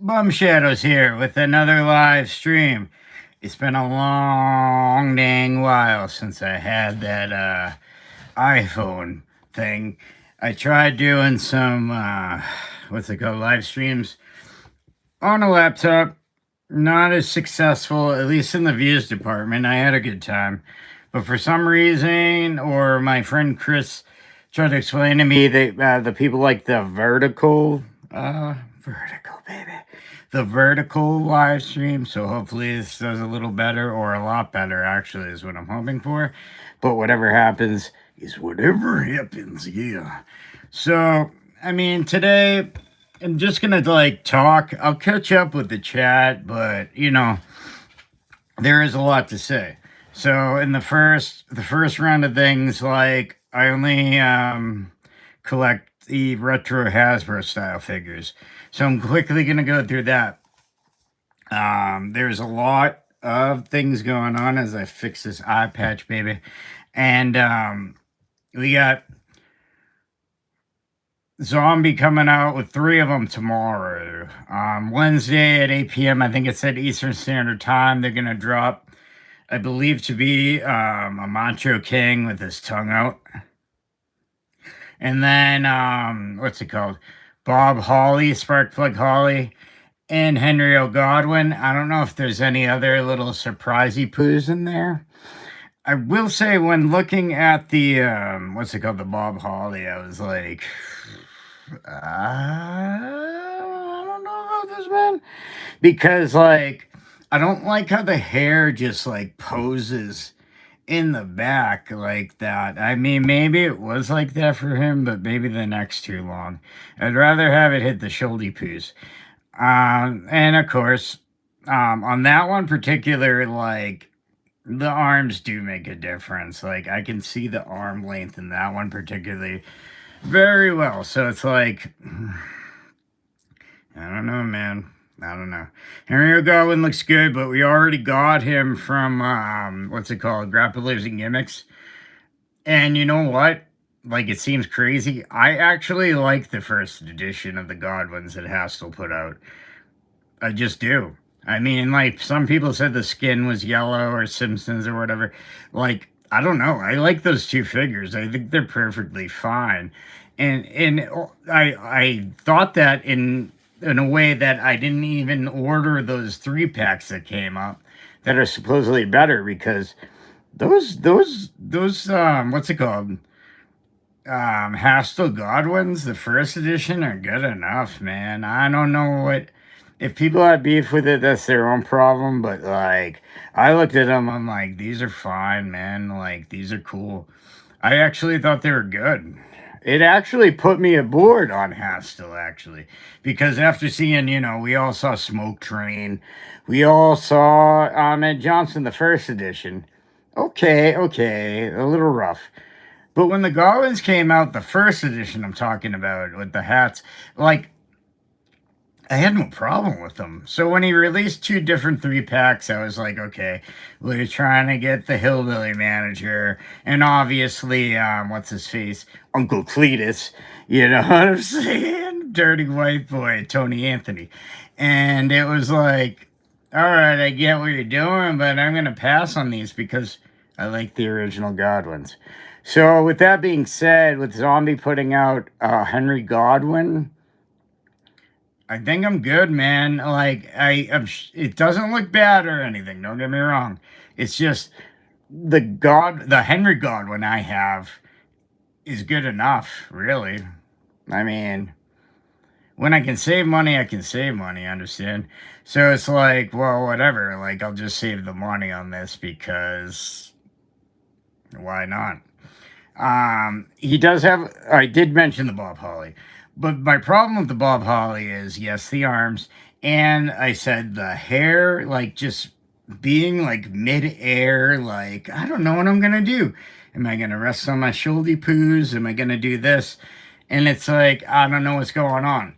Bum Shadows here with another live stream. It's been a long dang while since I had that iPhone thing. I tried doing some what's it called, live streams on a laptop. Not as successful, at least in the views department. I had a good time, but for some reason, or my friend Chris tried to explain to me that the people like the vertical baby, the vertical live stream. So hopefully this does a little better, or a lot better. Actually, is what I'm hoping for. But whatever happens is whatever happens. Yeah. So I mean, today I'm just gonna like talk. I'll catch up with the chat, but there is a lot to say. So in the first round of things, like I only collect the retro Hasbro style figures. So I'm quickly gonna go through that. There's a lot of things going on as I fix this eye patch, baby, and we got Zombie coming out with three of them tomorrow. Wednesday at 8 p.m. I think it said Eastern Standard Time. They're gonna drop, I believe, to be a Macho King with his tongue out, and then what's it called? Bob Holly, Sparkplug Holly, and Henry O'Godwin. I don't know if there's any other little surprisey poos in there. I will say, when looking at the what's it called, the Bob Holly, I was like, I don't know about this, man, because like I don't like how the hair just like poses in the back like that. I mean, maybe it was like that for him, but maybe the neck's too long. I'd rather have it hit the shoulder poos. And of course, on that one particular, like the arms do make a difference. Like I can see the arm length in that one particularly very well. So it's like, I don't know, man. I don't know. Henry O'Godwin looks good, but we already got him from what's it called, Grapplers and Gimmicks. And you know what? Like, it seems crazy. I actually like the first edition of the Godwins that Hasttel put out. I just do. I mean, like, some people said the skin was yellow or Simpsons or whatever. Like, I don't know. I like those two figures. I think they're perfectly fine. And I thought that in a way that I didn't even order those 3 packs that came up that are supposedly better, because those what's it called, Hastile Godwins, the first edition, are good enough, man. I don't know what, if people have beef with it, that's their own problem. But like, I looked at them, I'm like, these are fine, man. Like, these are cool. I actually thought they were good. It actually put me aboard on Hastile, actually, because after seeing, we all saw Smoke Train, we all saw Ed Johnson, the first edition. Okay, a little rough. But when the Garlands came out, the first edition I'm talking about, with the hats, like, I had no problem with them. So when he released 2 different 3 packs, I was like, okay, we're trying to get the Hillbilly Manager, and obviously, what's his face? Uncle Cletus, you know what I'm saying? Dirty white boy, Tony Anthony. And it was like, all right, I get what you're doing, but I'm going to pass on these because I like the original Godwins. So with that being said, with Zombie putting out Henry Godwin, I think I'm good, man. Like it doesn't look bad or anything. Don't get me wrong. It's just the Henry Godwin I have is good enough, really. I mean, when I can save money, I can save money. Understand? So it's like, well, whatever. Like, I'll just save the money on this because why not? He does have. I did mention the Bob Holly, but my problem with the Bob Holly is, yes, the arms, and I said the hair, like, just being like mid-air. Like, I don't know what I'm gonna do. Am I gonna rest on my shoulder poos? Am I gonna do this? And it's like, I don't know what's going on.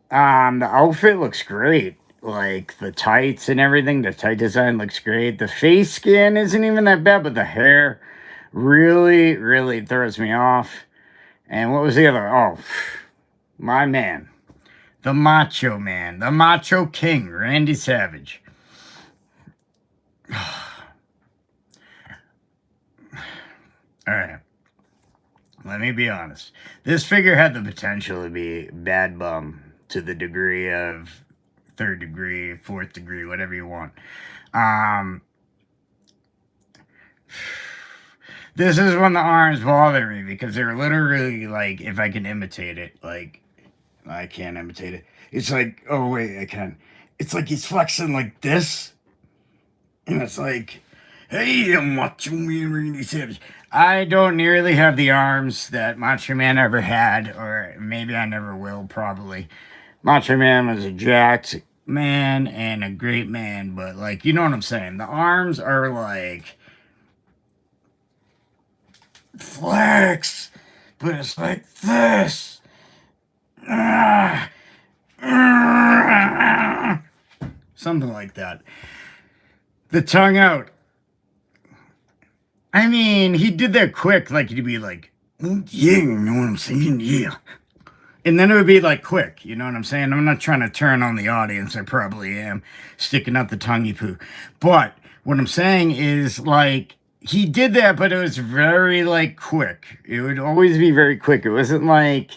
The outfit looks great. Like the tights and everything, the tight design looks great. The face skin isn't even that bad, but the hair really throws me off. And what was the other? Oh, my man. the Macho Man, the Macho King, Randy Savage. All right. Let me be honest. This figure had the potential to be bad bum to the degree of third degree, fourth degree, whatever you want. Um, this is when the arms bother me because they're literally like, if I can imitate it, like, I can't imitate it. It's like, oh, wait, I can. It's like he's flexing like this. And it's like, hey, I'm Macho Man Randy Savage. I don't nearly have the arms that Macho Man ever had, or maybe I never will, probably. Macho Man was a jacked man and a great man, but, like, you know what I'm saying? The arms are like flex, but it's like this. Something like that. The tongue out. I mean, he did that quick, like he'd be like, oh, yeah, you know what I'm saying? Yeah. And then it would be like quick, you know what I'm saying? I'm not trying to turn on the audience. I probably am sticking out the tonguey poo. But what I'm saying is, like, he did that, but it was very, like, quick. It would always be very quick. It wasn't like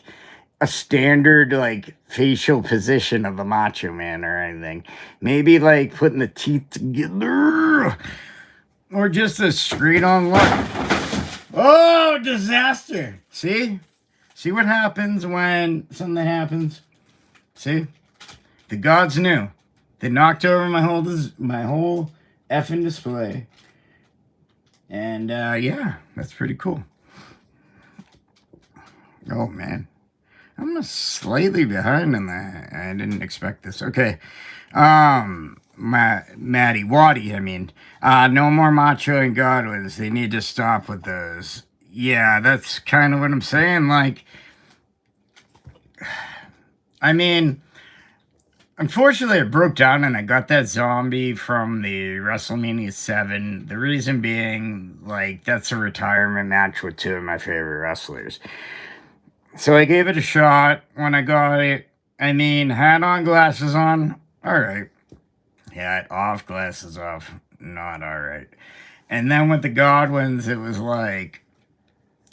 a standard, like, facial position of a Macho Man or anything. Maybe, like, putting the teeth together. Or just a straight on look. Oh, disaster. See? See what happens when something happens? See? The gods knew. They knocked over my whole effing display. And, yeah, that's pretty cool. Oh, man. I'm slightly behind on that. I didn't expect this. Okay. Waddy, I mean. No more Macho and Godwins. They need to stop with those. Yeah, that's kind of what I'm saying. Like, I mean, unfortunately, it broke down and I got that zombie from the WrestleMania 7. The reason being, like, that's a retirement match with two of my favorite wrestlers. So I gave it a shot when I got it. I mean, hat on, glasses on. All right. Hat off, glasses off. Not all right. And then with the Godwins, it was like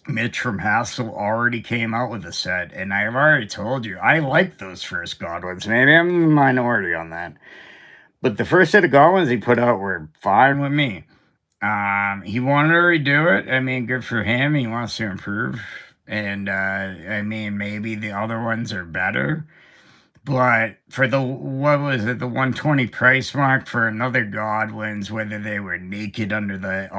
Mitch from Hasttel already came out with a set. And I've already told you, I like those first Godwins. Maybe I'm in the minority on that. But the first set of Godwins he put out were fine with me. He wanted to redo it. I mean, good for him. He wants to improve. And, I mean, maybe the other ones are better. But for the, what was it, the 120 price mark for another Godwins, whether they were naked under the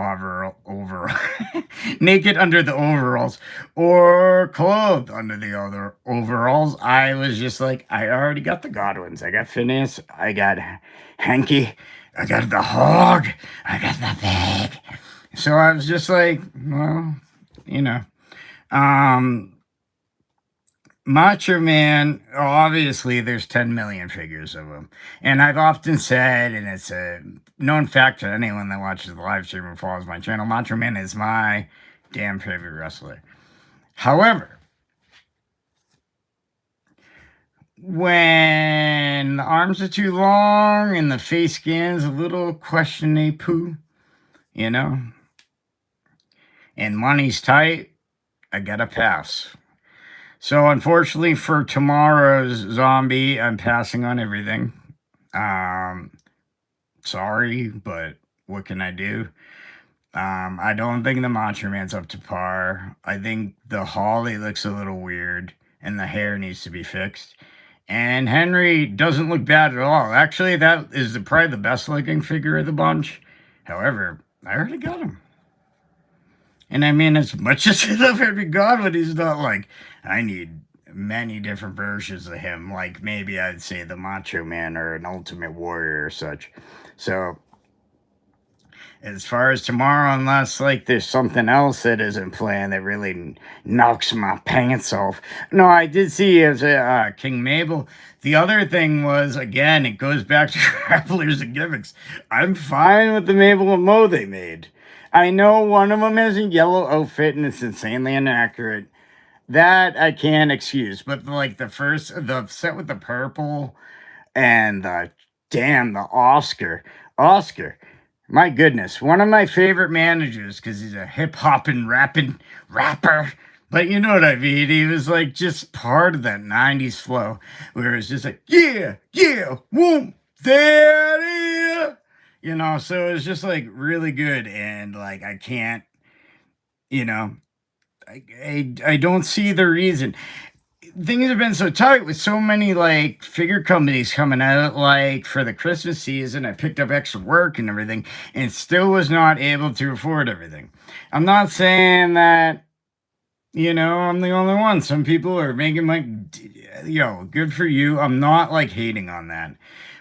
naked under the overalls, or clothed under the other overalls, I was just like, I already got the Godwins. I got Phineas, I got Hanky, I got the Hog, I got the Pig. So I was just like, well, you know. Macho Man, obviously, there's 10 million figures of him. And I've often said, and it's a known fact to anyone that watches the live stream and follows my channel, Macho Man is my damn favorite wrestler. However, when the arms are too long and the face scan's a little question poo, you know, and money's tight, I gotta pass. So unfortunately for tomorrow's zombie, I'm passing on everything. Sorry, but what can I do? I don't think the Macho Man's up to par. I think the Holly looks a little weird and the hair needs to be fixed. And Henry doesn't look bad at all. Actually, that is probably the best looking figure of the bunch. However, I already got him. And I mean, as much as I love Henry Godwin, he's not like, I need many different versions of him. Like maybe I'd say the Macho Man or an Ultimate Warrior or such. So, as far as tomorrow, unless like there's something else that isn't planned that really knocks my pants off. No, I did see as a King Mabel. The other thing was, again, it goes back to Grapplers and Gimmicks. I'm fine with the Mabel and Mo they made. I know one of them has a yellow outfit and it's insanely inaccurate. That I can't excuse, but like the set with the purple and the damn the Oscar. My goodness, one of my favorite managers because he's a hip hop and rapping rapper. But you know what I mean? He was like just part of that '90s flow, where it's just like yeah, yeah, whoom, there, you know. So it was just like really good, and like I can't, you know, I don't see the reason things have been so tight with so many like figure companies coming out like for the Christmas season. I picked up extra work and everything and still was not able to afford everything. I'm not saying that, you know, I'm the only one. Some people are making like yo, good for you. I'm not like hating on that.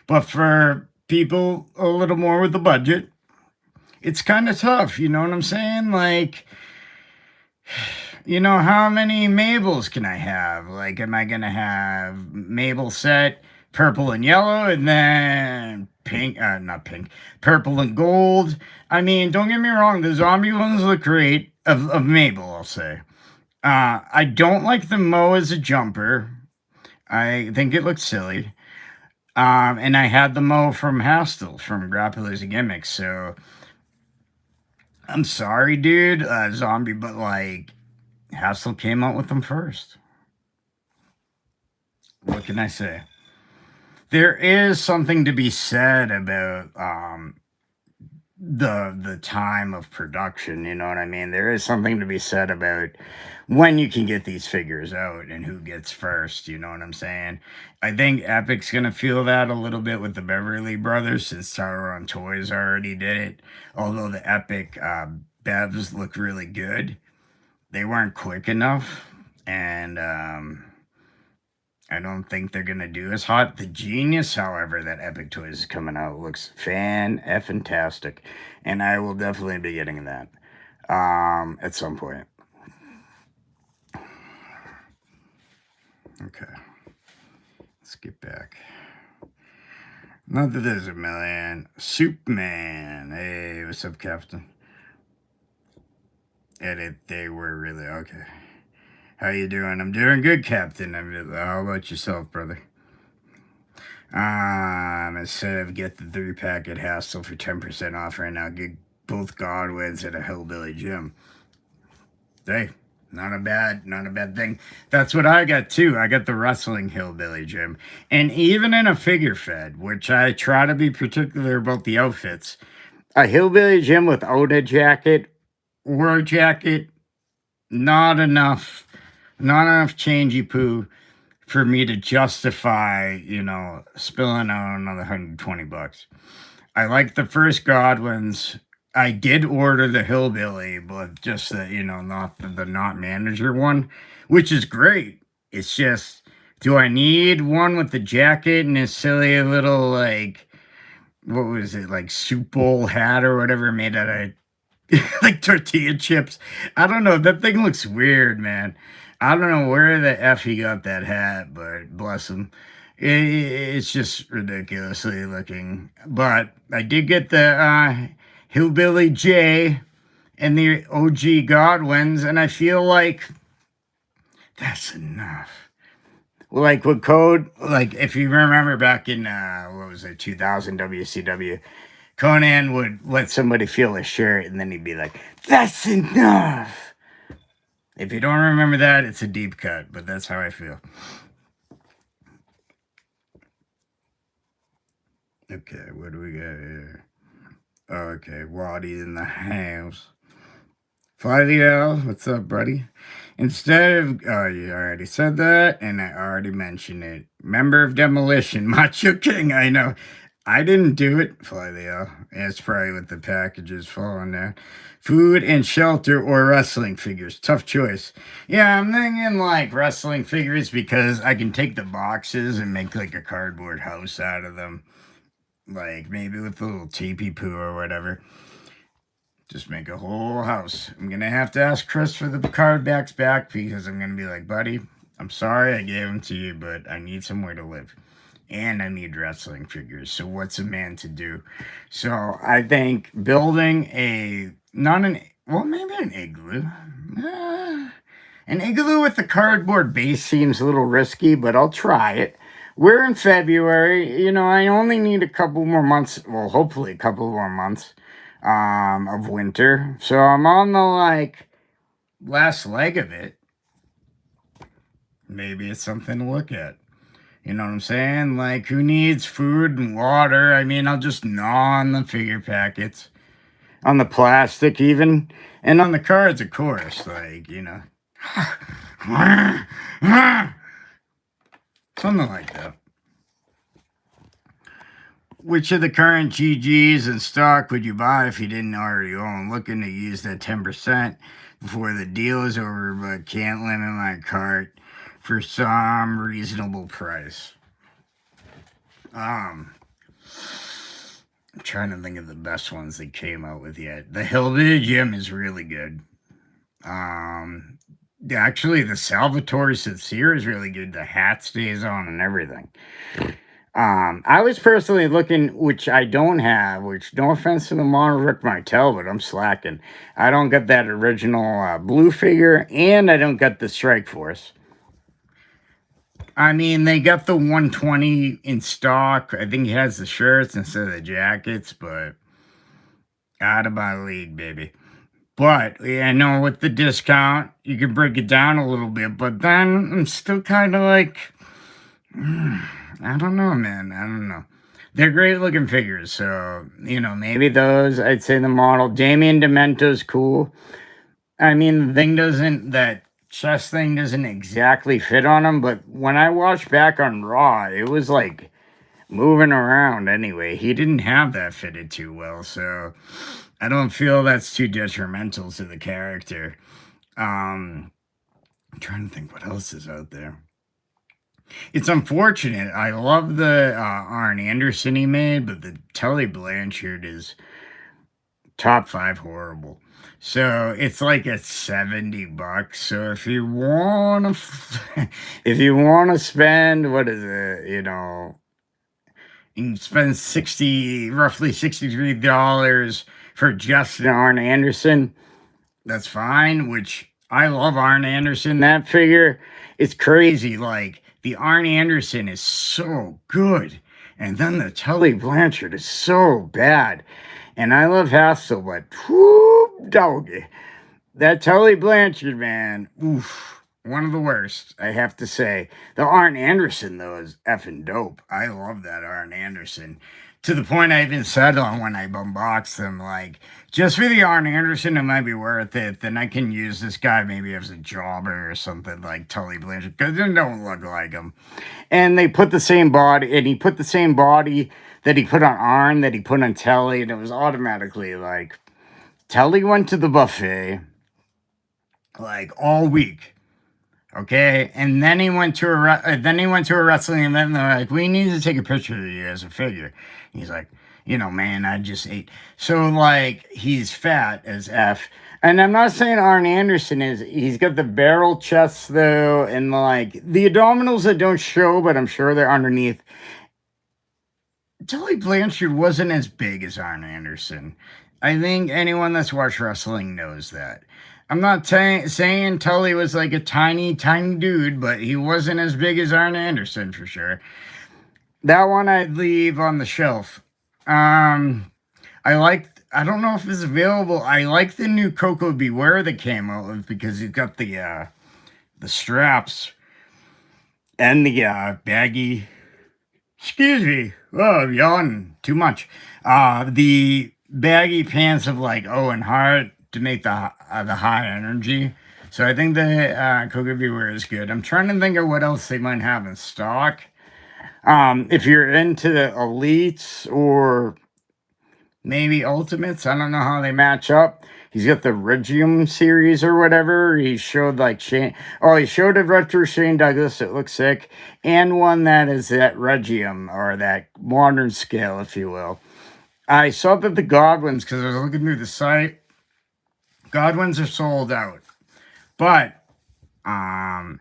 But for people a little more with the budget, it's kind of tough, you know what I'm saying? Like, you know, how many Mabels can I have? Like, am I gonna have Mabel set purple and yellow and then pink, not pink, purple and gold? I mean, don't get me wrong, the zombie ones look great of Mabel, I'll say. I don't like the Mo as a jumper. I think it looks silly. And I had the Mo from Hasttel from Grapplers and Gimmicks, so I'm sorry, dude, zombie, but like Hasttel came out with them first. What can I say? There is something to be said about the time of production. You know what I mean? There is something to be said about when you can get these figures out and who gets first. You know what I'm saying? I think Epic's gonna feel that a little bit with the Beverly Brothers since Tower on Toys already did it. Although the Epic Bevs look really good, they weren't quick enough, and I don't think they're gonna do as hot. The Genius, however, that Epic Toys is coming out looks fan-tastic, and I will definitely be getting that at some point. Okay, let's get back. Not that there's a million. Superman. Hey, what's up, Captain? Edit. They were really okay. How you doing? I'm doing good, Captain. How about yourself, brother? Instead of get the 3-pack at Hasttel for 10% off right now, get both Godwins at a Hillbilly Gym. Hey, not a bad thing. That's what I got too. I got the Wrestling Hillbilly Gym. And even in a figure fed, which I try to be particular about the outfits, a Hillbilly Gym without a jacket or a jacket, not enough, not enough changey poo for me to justify, you know, spilling out another $120. I like the first Godwins. I did order the Hillbilly, but just the, you know, not the not manager one, which is great. It's just, do I need one with the jacket and a silly little, like, what was it, like soup bowl hat or whatever made out of like tortilla chips? I don't know. That thing looks weird, man. I don't know where the F he got that hat, but bless him. It's just ridiculously looking. But I did get the Hillbilly J and the OG Godwins, and I feel like that's enough. Like with code, like if you remember back in what was it, 2000 WCW, Conan would let somebody feel a shirt, and then he'd be like, "That's enough." If you don't remember that, it's a deep cut, but that's how I feel. Okay, what do we got here? Okay, Waddy in the house. Fly the L, what's up, buddy? Instead of, oh, you already said that, and I already mentioned it. Member of Demolition, Macho King, I know. I didn't do it, Fly the L. It's probably with the packages falling there. Food and shelter or wrestling figures. Tough choice. Yeah, I'm thinking like wrestling figures because I can take the boxes and make like a cardboard house out of them. Like maybe with a little teepee poo or whatever. Just make a whole house. I'm gonna have to ask Chris for the card backs back because I'm gonna be like, buddy, I'm sorry I gave them to you, but I need somewhere to live. And I need wrestling figures. So what's a man to do? So I think building a not an well, maybe an igloo. An igloo with the cardboard base seems a little risky, but I'll try it. We're in February. You know, I only need a couple more months. Well, hopefully a couple more months of winter. So I'm on the like last leg of it. Maybe it's something to look at. You know what I'm saying? Like, who needs food and water? I mean, I'll just gnaw on the figure packets, on the plastic, even, and on the cards, of course. Like, you know, something like that. Which of the current GGs in stock would you buy if you didn't already own? Looking to use that 10% before the deal is over, but can't limit my cart for some reasonable price. I'm trying to think of the best ones they came out with yet. The Hillbilly Jim is really good. Actually, the Salvatore Sincere is really good. The hat stays on and everything. I was personally looking, which I don't have, which no offense to the model Rick Martel, but I'm slacking. I don't get that original blue figure, and I don't get the Strike Force. I mean, they got the 120 in stock. I think he has the shirts instead of the jackets, but out of my league, baby. But, yeah, I know with the discount, you can break it down a little bit, but then I'm still kind of like, I don't know, man. I don't know. They're great looking figures, so, you know, maybe those. I'd say the model. Damien Demento's cool. I mean, the thing doesn't, that chest thing doesn't exactly fit on him, but when I watched back on Raw, it was like moving around anyway. He didn't have that fitted too well, so I don't feel that's too detrimental to the character. I'm trying to think what else is out there. It's unfortunate. I love the Arn Anderson he made, but the Tully Blanchard is top 5 horrible. So it's like at $70. So if you want to, if you want to spend, what is it? You know, you can spend roughly $63 for just an Arn Anderson. That's fine. Which I love Arn Anderson. That figure, it's crazy. Like, the Arn Anderson is so good, and then the Tully Blanchard is so bad. And I love Hasttel, but whoop, doggy. That Tully Blanchard, man, oof, one of the worst, I have to say. The Arn Anderson, though, is effing dope. I love that Arn Anderson. To the point I even said on when I unboxed them, like, just for the Arn Anderson, it might be worth it. Then I can use this guy maybe as a jobber or something like Tully Blanchard, because they don't look like him. And they put the same body, and he put the same body that he put on Arn, that he put on Telly, and it was automatically like, Telly went to the buffet, like, all week. Okay, and then he went to a wrestling event, and they're like, "We need to take a picture of you as a figure." And he's like, "You know, man, I just ate." So like, he's fat as f. And I'm not saying Arn Anderson is. He's got the barrel chest though, and like the abdominals that don't show, but I'm sure they're underneath. Tully Blanchard wasn't as big as Arn Anderson. I think anyone that's watched wrestling knows that. I'm not saying Tully was like a tiny, tiny dude, but he wasn't as big as Arn Anderson for sure. That one I'd leave on the shelf. I don't know if it's available. I like the new Coco Beware that came out with, because he's got the straps and the baggy. Excuse me. Oh, I'm yawning too much. The baggy pants of like Owen Hart to make the high energy. So I think the Coco Beware is good. I'm trying to think of what else they might have in stock. If you're into the elites or maybe ultimates, I don't know how they match up. He's got the Regium series or whatever. He showed like he showed a retro Shane Douglas. It looks sick. And one that is that Regium, or that modern scale, if you will. I saw that the Godwins, because I was looking through the site, Godwins are sold out. But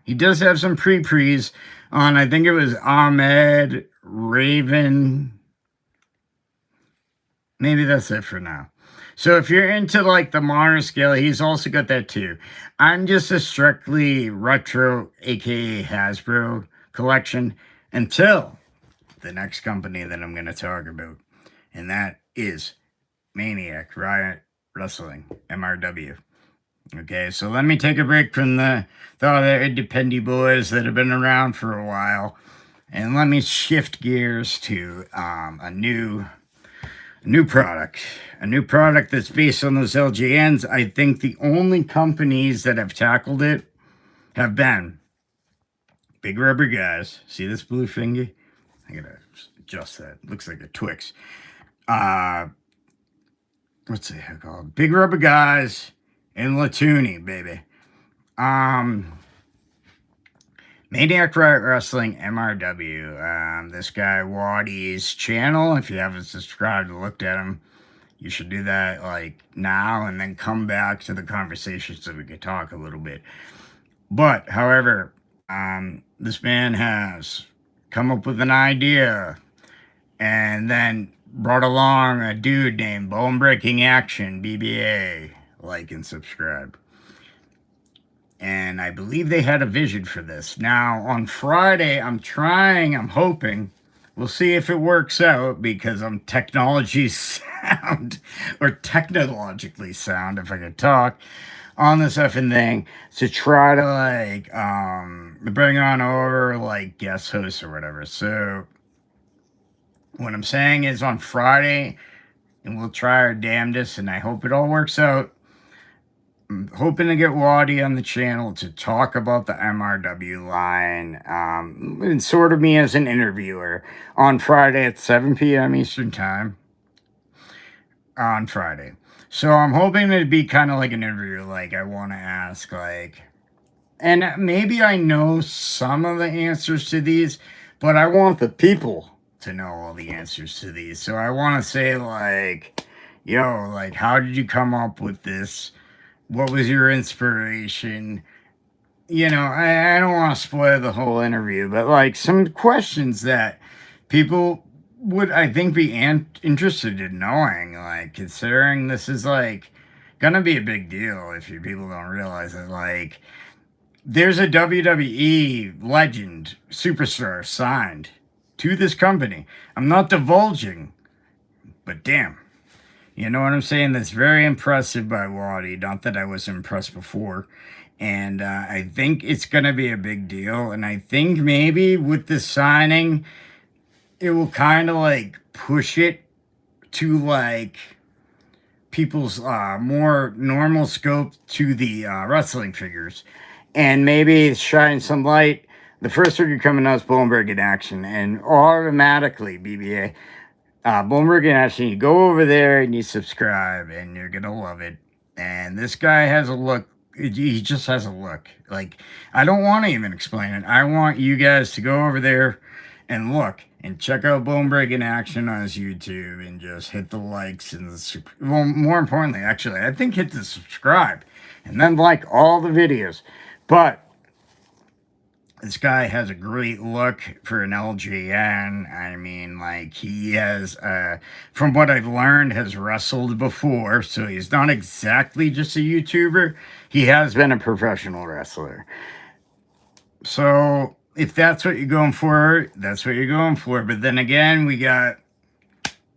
he does have some pre-pre's on, I think it was Ahmed, Raven. Maybe that's it for now. So if you're into like the modern scale, he's also got that too. I'm just a strictly retro, aka Hasbro collection until the next company that I'm going to talk about, and that is Maniac Riot Wrestling, MRW. Okay, so let me take a break from the other independent boys that have been around for a while, and let me shift gears to a new product. A new product that's based on those LJNs. I think the only companies that have tackled it have been Big Rubber Guys. See this blue finger? I gotta adjust that. Looks like a Twix. Uh, what's the heck called? Big Rubber Guys and Latuni, baby. Maniac Riot Wrestling MRW. This guy Waddy's channel. If you haven't subscribed or looked at him, you should do that like now and then come back to the conversation so we could talk a little bit. But however, this man has come up with an idea and then brought along a dude named Bone Breaking Action, BBA. Like and subscribe. And I believe they had a vision for this. Now, on Friday, I'm hoping, we'll see if it works out because I'm technologically sound, if I could talk, on this effing thing to try to, like, bring on over, like, guest hosts or whatever. So, what I'm saying is on Friday, and we'll try our damnedest, and I hope it all works out. I'm hoping to get Waddy on the channel to talk about the MRW line, and sort of me as an interviewer on Friday at 7 p.m. Eastern Time. On Friday. So I'm hoping to be kind of like an interview. Like, I want to ask, like, and maybe I know some of the answers to these, but I want the people to know all the answers to these. So I want to say, like, yo, like, how did you come up with this? What was your inspiration? You know, I don't want to spoil the whole interview, but like some questions that people would, I think, be interested in knowing. Like, considering this is like gonna be a big deal if you people don't realize it. Like, there's a WWE legend superstar signed to this company. I'm not divulging, but damn. You know what I'm saying? That's very impressive by Waddy. Not that I was impressed before. And I think it's going to be a big deal. And I think maybe with the signing, it will kind of like push it to like people's more normal scope to the wrestling figures. And maybe shine some light. The first figure coming out is Bloomberg in action. And automatically, BBA. Bloomberg and Ashley, you go over there and you subscribe, and you're gonna love it. And this guy has a look. He just has a look. Like, I don't want to even explain it. I want you guys to go over there and look and check out Bloomberg in action on his YouTube and just hit the likes and well, more importantly, actually, I think hit the subscribe and then like all the videos. But this guy has a great look for an LJN. I mean, like, he has, from what I've learned, has wrestled before. So he's not exactly just a YouTuber. He has been a professional wrestler. So if that's what you're going for, that's what you're going for. But then again, we got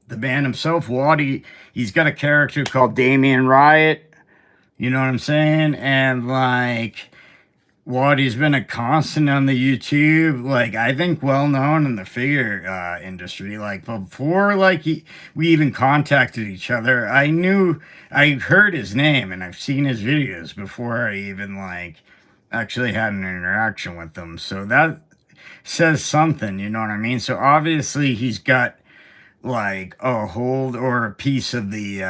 the man himself, Waddy. He's got a character called Damian Riot. You know what I'm saying? And, like, Waddy's been a constant on the YouTube, like, I think well known in the figure industry. Like, before like we even contacted each other, I heard his name and I've seen his videos before I even like actually had an interaction with them. So that says something, you know what I mean? So obviously he's got like a hold or a piece of the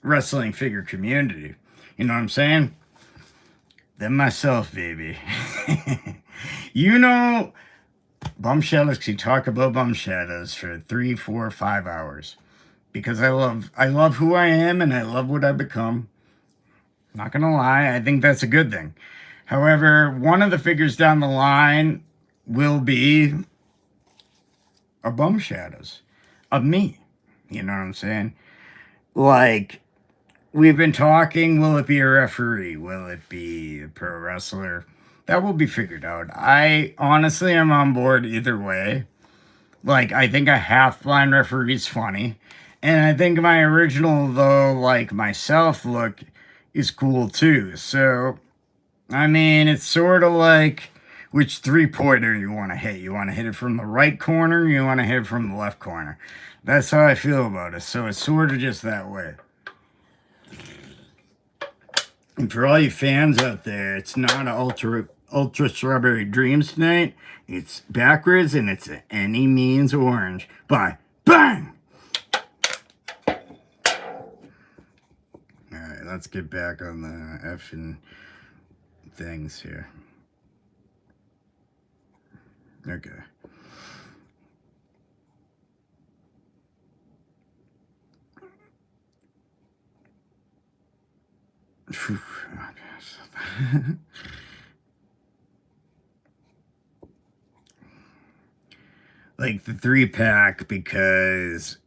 wrestling figure community. You know what I'm saying? Than myself, baby. You know, bum shadows can talk about bum shadows for 3, 4, 5 hours because I love who I am and I love what I've become. Not gonna lie, I think that's a good thing. However, one of the figures down the line will be a bum shadows of me. You know what I'm saying? like, we've been talking, will it be a referee? Will it be a pro wrestler? That will be figured out. I honestly am on board either way. Like, I think a half blind referee is funny. And I think my original, though, like myself look is cool too. So, I mean, it's sort of like which 3-pointer you want to hit. You want to hit it from the right corner, you want to hit it from the left corner. That's how I feel about it. So, it's sort of just that way. And for all you fans out there, it's not an ultra strawberry dreams tonight. It's backwards and it's any means orange. By bang! Alright, let's get back on the effing things here. Okay. Like the 3-pack, because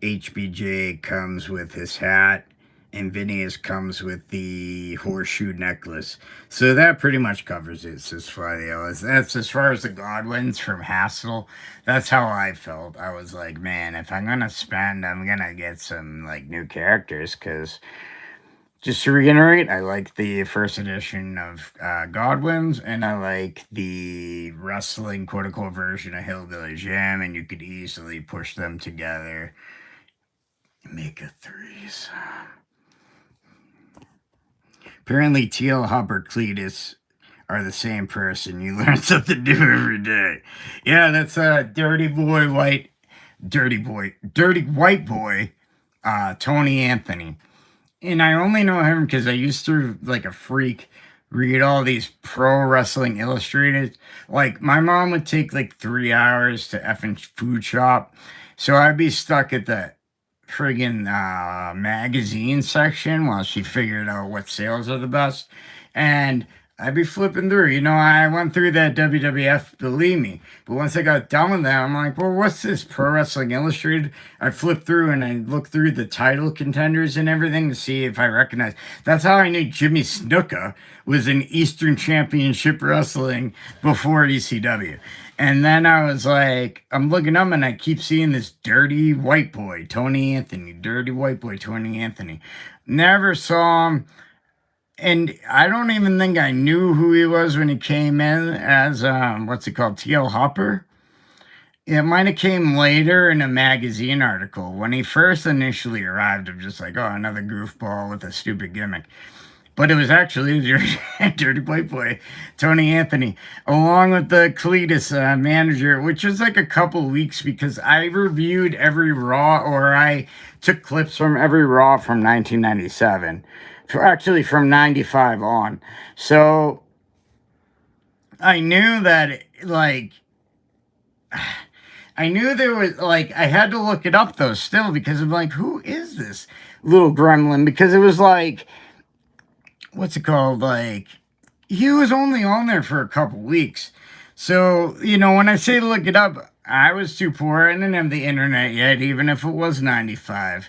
HBJ comes with his hat and Phineas comes with the horseshoe necklace. So that pretty much covers it as far as that's as far as the Godwins from Hasttel. That's how I felt. I was like, man, if I'm gonna spend, I'm gonna get some like new characters, because just to reiterate, I like the first edition of Godwins, and I like the wrestling quote unquote version of Hillbilly Jim, and you could easily push them together. Make a threes. Apparently, TL Hopper Cletus are the same person. You learn something new every day. Yeah, that's dirty white boy, Tony Anthony. And I only know him because I used to, like a freak, read all these Pro Wrestling Illustrated. Like, my mom would take like 3 hours to effing food shop. So I'd be stuck at the friggin' magazine section while she figured out what sales are the best. And I'd be flipping through. You know, I went through that WWF, believe me. But once I got done with that, I'm like, well, what's this Pro Wrestling Illustrated? I flipped through and I looked through the title contenders and everything to see if I recognize. That's how I knew Jimmy Snuka was in Eastern Championship Wrestling before ECW. And then I was like, I'm looking up and I keep seeing this dirty white boy, Tony Anthony. Dirty white boy, Tony Anthony. Never saw him. And I don't even think I knew who he was when he came in as, what's it called, TL Hopper? It might have came later in a magazine article. When he first initially arrived, I'm just like, oh, another goofball with a stupid gimmick. But it was actually Dirty White Boy, Tony Anthony, along with the Cletus manager, which was like a couple weeks because I reviewed every Raw, or I took clips from every Raw from 1997. Actually, from 95 on. So I knew that, like, I knew there was, like, I had to look it up though still, because I'm like, who is this little gremlin? Because it was like, what's it called? Like, he was only on there for a couple weeks. So, you know, when I say look it up, I was too poor. I didn't have the internet yet, even if it was 95.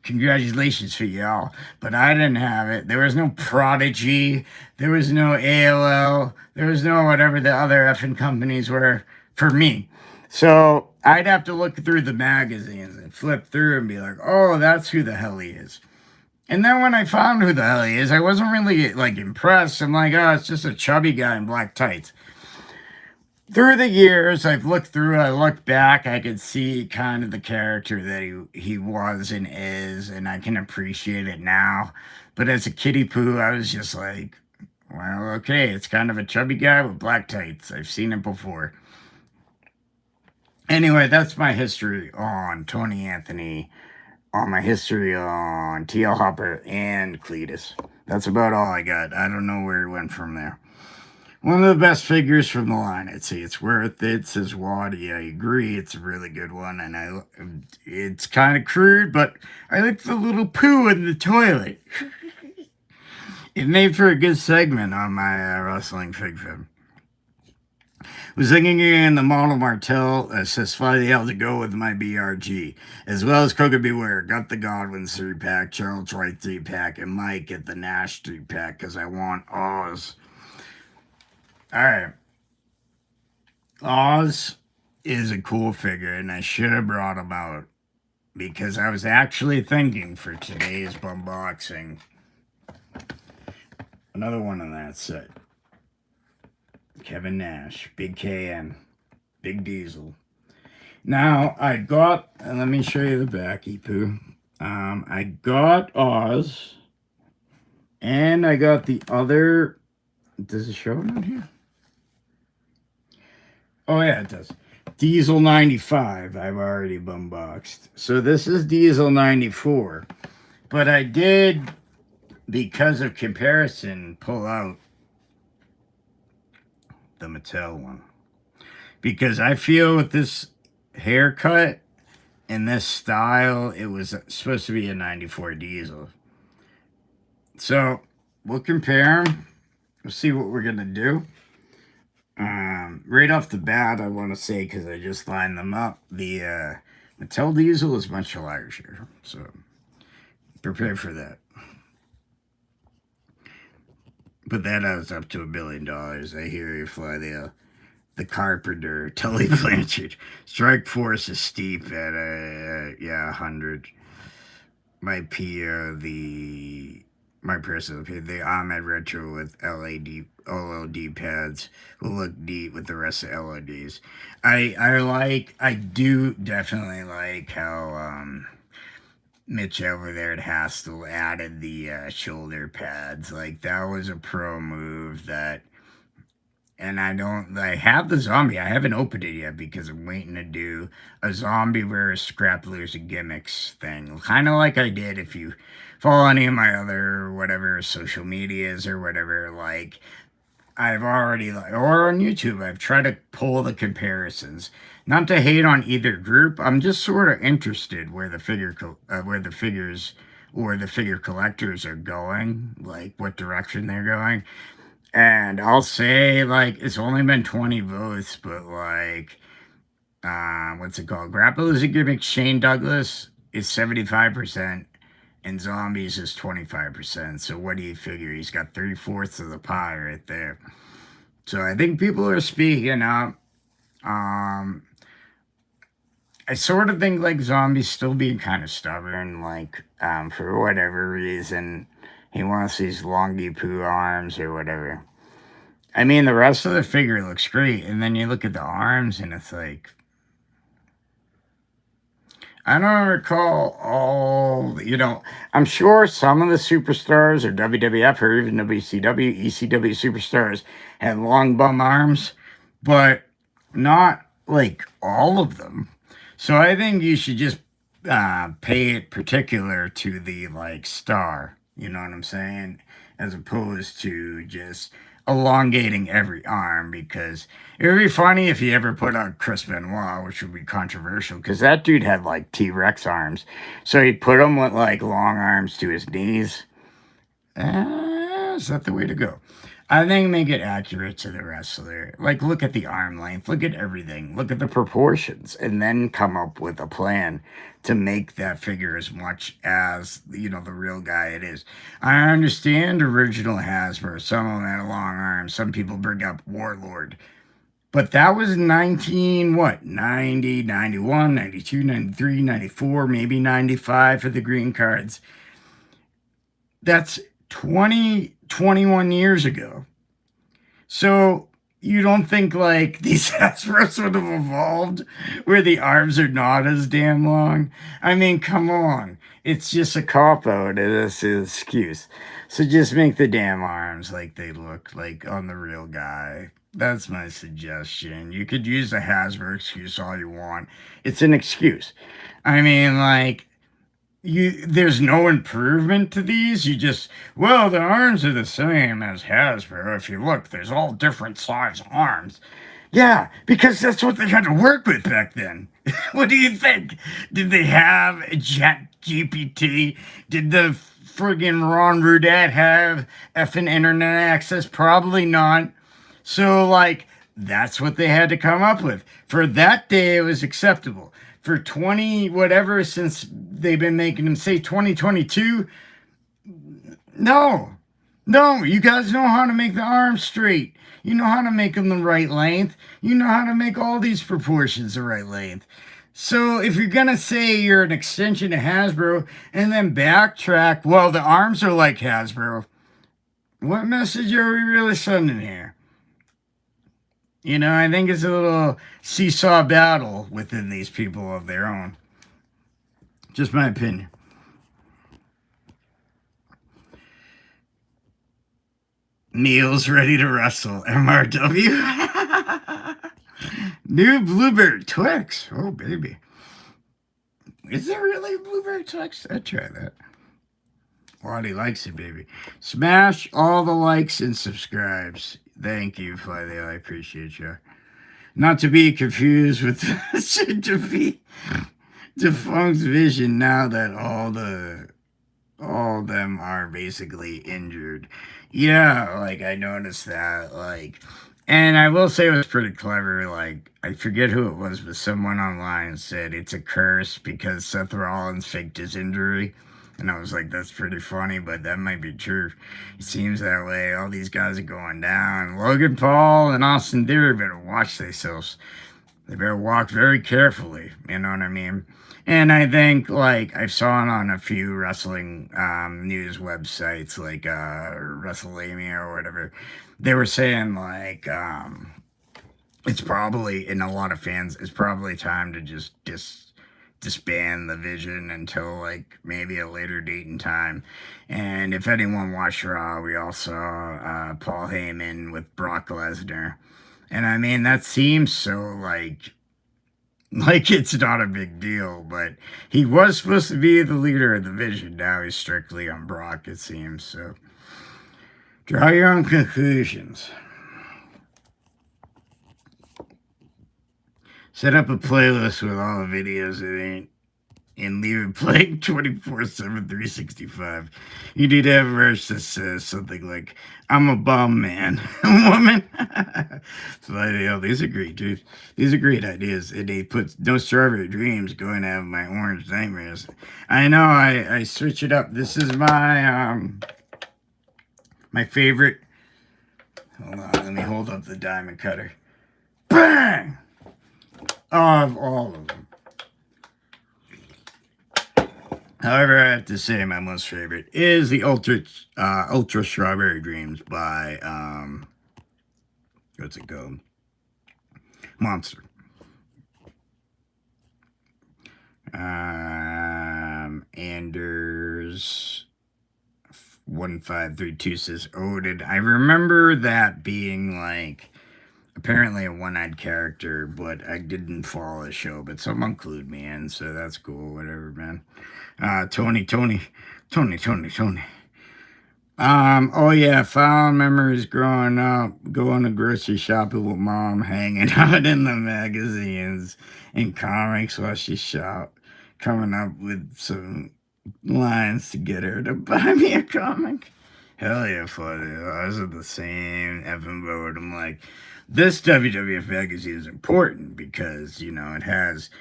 Congratulations for y'all. But I didn't have it. There was no Prodigy. There was no AOL. There was no whatever the other effing companies were for me. So I'd have to look through the magazines and flip through and be like, oh, that's who the hell he is. And then when I found who the hell he is, I wasn't really, like, impressed. I'm like, oh, it's just a chubby guy in black tights. Through the years, I've looked through, I look back, I could see kind of the character that he was and is, and I can appreciate it now. But as a kiddie poo, I was just like, well, okay, it's kind of a chubby guy with black tights. I've seen it before. Anyway, that's my history on Tony Anthony, on my history on TL Hopper and Cletus. That's about all I got. I don't know where it went from there. One of the best figures from the line. I'd say it's worth it, says Waddy. I agree. It's a really good one. And it's kind of crude, but I like the little poo in the toilet. It made for a good segment on my wrestling fig fib. Was thinking again the model Martell says slightly able to go with my BRG, as well as Coca Beware. Got the Godwin's 3-pack, Charles Wright 3-pack, and Mike get the Nash 3-pack because I want Oz. All right. Oz is a cool figure, and I should have brought him out because I was actually thinking for today's Bumboxing. Another one on that set. Kevin Nash, Big KN, Big Diesel. Now, I got, and let me show you the back, Pooh. I got Oz, and I got the other, does it show it on here? Oh, yeah, it does. Diesel 95, I've already bumboxed. So this is Diesel 94. But I did, because of comparison, pull out the Mattel one. Because I feel with this haircut and this style, it was supposed to be a 94 Diesel. So we'll compare them. We'll see what we're going to do. Right off the bat, I want to say, because I just lined them up, the Mattel Diesel is much larger. So prepare for that. But that adds up to $1 billion. I hear you fly the Carpenter, Tully Blanchard. Strike Force is steep at 100. My personal P, the Ahmed Retro with OLED pads will look neat with the rest of LEDs. I do definitely like how Mitch over there at Hasttel added the shoulder pads. Like, that was a pro move that, and I have the zombie. I haven't opened it yet because I'm waiting to do a zombie versus Grapplers and Gimmicks thing. Kind of like I did if you follow any of my other, whatever, social medias or whatever, like, I've already, or on YouTube, I've tried to pull the comparisons. Not to hate on either group, I'm just sort of interested where the figures or the figure collectors are going, like what direction they're going. And I'll say, like, it's only been 20 votes, but like, what's it called? Grapplers and Gimmicks Shane Douglas is 75%. And Zombies is 25%. So what do you figure? He's got 3/4 of the pie right there. So I think people are speaking up. I sort of think like Zombie's still being kind of stubborn. Like, for whatever reason, he wants these longy poo arms or whatever. I mean, the rest of the figure looks great. And then you look at the arms and it's like, I don't recall all, I'm sure some of the superstars or WWF or even WCW, ECW superstars had long bum arms, but not like all of them. So I think you should just pay it particular to the like star, you know what I'm saying? As opposed to just elongating every arm, because it would be funny if you ever put out Chris Benoit, which would be controversial because that dude had like T-Rex arms. So he put him with like long arms to his knees. Is that the way to go? I think make it accurate to the wrestler. Like, look at the arm length, look at everything, look at the proportions, and then come up with a plan to make that figure as much as, the real guy it is. I understand original Hasbro, some of them had long arms, some people bring up Warlord. But that was 90, 91, 92, 93, 94, maybe 95 for the green cards. That's 21 years ago. So you don't think like these Hasbros would have evolved where the arms are not as damn long? I mean, come on. It's just a cop-out. It's an excuse. So just make the damn arms like they look like on the real guy. That's my suggestion. You could use the Hasbro excuse all you want. It's an excuse. I mean, like, there's no improvement to these. You just, well, the arms are the same as Hasbro. If you look, there's all different size arms. Yeah, because that's what they had to work with back then. What do you think? Did they have ChatGPT? Did the friggin' Ron Rudette have effing internet access? Probably not. So, like, That's what they had to come up with. For that day, it was acceptable. For 20 whatever, since they've been making them say 2022, no. No, you guys know how to make the arms straight. You know how to make them the right length. You know how to make all these proportions the right length. So if you're gonna say you're an extension of Hasbro and then backtrack, well, the arms are like Hasbro, what message are we really sending here? You know, I think it's a little seesaw battle within these people of their own. Just my opinion. Neil's ready to wrestle. MRW. New Blueberry Twix. Oh, baby. Is there really a Blueberry Twix? I'd try that. Waddy likes it, baby. Smash all the likes and subscribes. Thank you, Fly the Eye. I appreciate you. Not to be confused with to be Defunct's vision now that all of them are basically injured. Yeah, like I noticed that, like, and I will say it was pretty clever. Like, I forget who it was, but someone online said it's a curse because Seth Rollins faked his injury. And I was like, that's pretty funny, but that might be true. It seems that way. All these guys are going down. Logan Paul and Austin Theory better watch themselves. They better walk very carefully. You know what I mean? And I think, like, I saw it on a few wrestling news websites, like WrestleMania or whatever. They were saying, like, it's probably, in a lot of fans, it's probably time to just disband the Vision until, like, maybe a later date and time. And if anyone watched Raw, we all saw Paul Heyman with Brock Lesnar. And I mean, that seems so, like it's not a big deal, but he was supposed to be the leader of the Vision. Now he's strictly on Brock, it seems. So draw your own conclusions. Set up a playlist with all the videos that ain't, and leave it playing 24/7, 365. You need to have a verse that says something like, I'm a bum man, woman. So, you know, these are great, dude. These are great ideas. And they put No Strawberry Dreams going to have my Orange Nightmares. I know, I switch it up. This is my my favorite. Hold on, let me hold up the diamond cutter. Bang! Of all of them. However, I have to say my most favorite is the Ultra Strawberry Dreams by what's it called? Monster. Anders 1532 says Odin. I remember that being like apparently a one-eyed character, but I didn't follow the show, but someone clued me in, so that's cool, whatever, man. Tony. Oh yeah, fond memories growing up, going to grocery shopping with mom, hanging out in the magazines and comics while she shopped, coming up with some lines to get her to buy me a comic. Hell yeah, funny. I was in the same effing boat. I'm like, this WWF magazine is important because, you know, it has,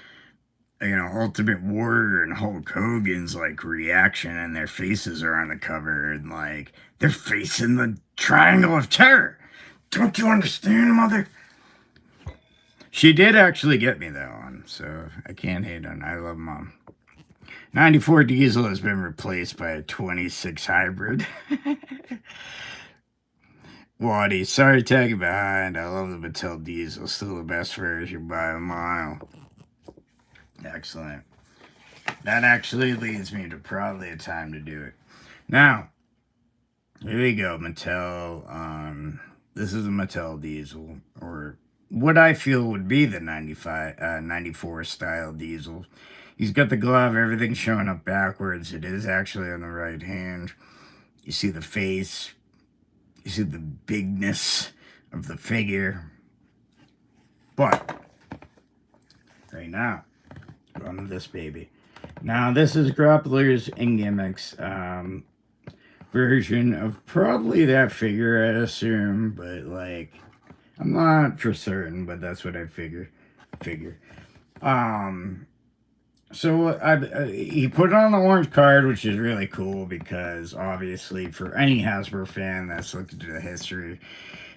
you know, Ultimate Warrior and Hulk Hogan's, like, reaction, and their faces are on the cover, and, like, they're facing the Triangle of Terror. Don't you understand, mother? She did actually get me that one, so I can't hate on it. I love Mom. 94 Diesel has been replaced by a 26 Hybrid. Waddy, sorry tagging behind. I love the Mattel Diesel. Still the best version by a mile. Excellent. That actually leads me to probably a time to do it. Now, here we go. Mattel. This is a Mattel Diesel, or what I feel would be the 94 style Diesel. He's got the glove, everything's showing up backwards. It is actually on the right hand. You see the face. You see the bigness of the figure. But, right now, on to this baby. Now, this is Grapplers and Gimmicks version of probably that figure, I assume. But, like, I'm not for certain, but that's what I figure. Um, so he put on the orange card, which is really cool because obviously for any Hasbro fan that's looked into the history,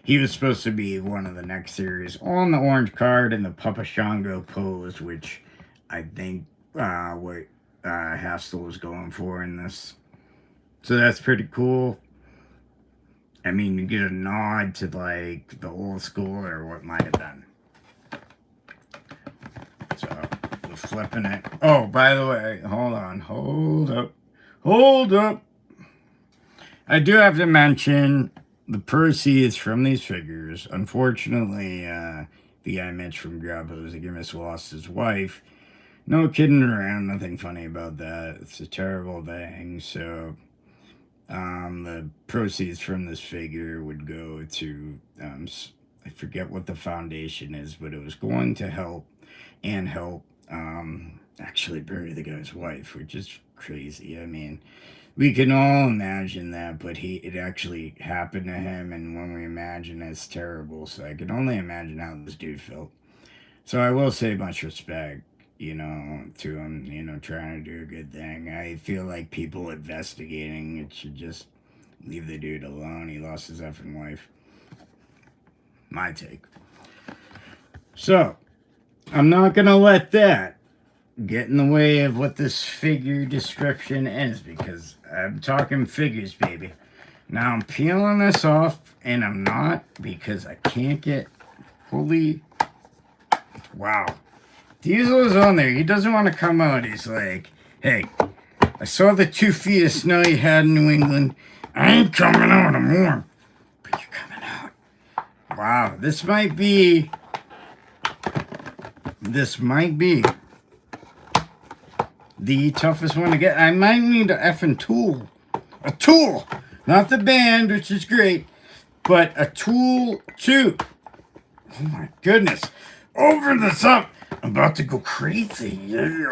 he was supposed to be one of the next series on the orange card in the Papa Shango pose, which I think what Hasttel was going for in this. So that's pretty cool. I mean, you get a nod to like the old school or what might have been. So we're flipping it. Oh, by the way, hold on, hold up. I do have to mention the proceeds from these figures. Unfortunately, the guy Mitch from Grapplers, the Gimmicks, lost his wife. No kidding around, nothing funny about that. It's a terrible thing. So the proceeds from this figure would go to I forget what the foundation is, but it was going to help actually bury the guy's wife, which is crazy. I mean, we can all imagine that, but it actually happened to him, and when we imagine it's terrible. So I can only imagine how this dude felt. So I will say much respect, to him, trying to do a good thing. I feel like people investigating it should just leave the dude alone. He lost his effing wife. My take. So, I'm not going to let that get in the way of what this figure description is because I'm talking figures, baby. Now I'm peeling this off, and I'm not because I can't get fully. Wow. Diesel is on there. He doesn't want to come out. He's like, hey, I saw the 2 feet of snow you had in New England. I ain't coming out anymore. But you're coming out. Wow. This might be the toughest one to get. I might need an effing tool. A tool. Not the band, which is great, but a tool too. Oh my goodness. Over the top. I'm about to go crazy. Yeah.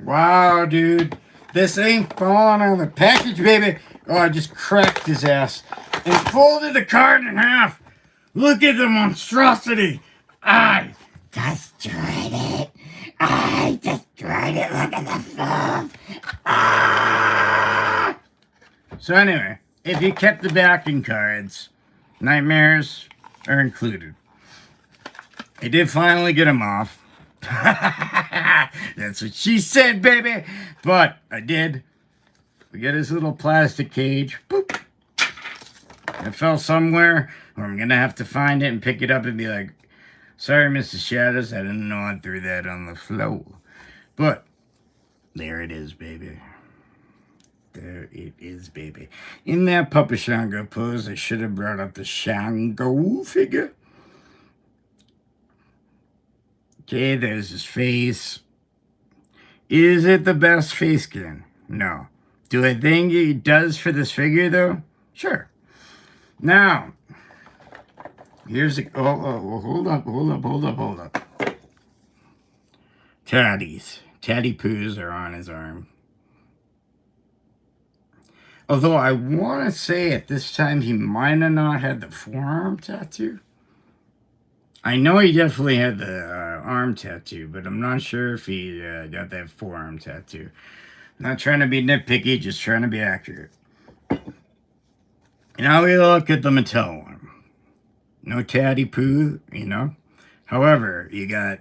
Wow, dude. This ain't falling on the package, baby. Oh, I just cracked his ass and folded the card in half. Look at the monstrosity. I destroyed it. Look at the film. Ah! So anyway, if you kept the backing cards, nightmares are included. I did finally get him off. That's what she said, baby. But I did. We get his little plastic cage. Boop. It fell somewhere, or I'm gonna have to find it and pick it up and be like, sorry, Mr. Shadows, I didn't know I threw that on the floor. But there it is, baby. There it is, baby. In that Papa Shango pose, I should have brought up the Shango figure. Okay, there's his face. Is it the best face skin? No. Do I think it does for this figure, though? Sure. Now, here's a... hold up. Tatties. Tatty poos are on his arm. Although I want to say at this time he might have not had the forearm tattoo. I know he definitely had the arm tattoo, but I'm not sure if he got that forearm tattoo. Not trying to be nitpicky, just trying to be accurate. Now we look at the Mattel one. No tatty poo, However, you got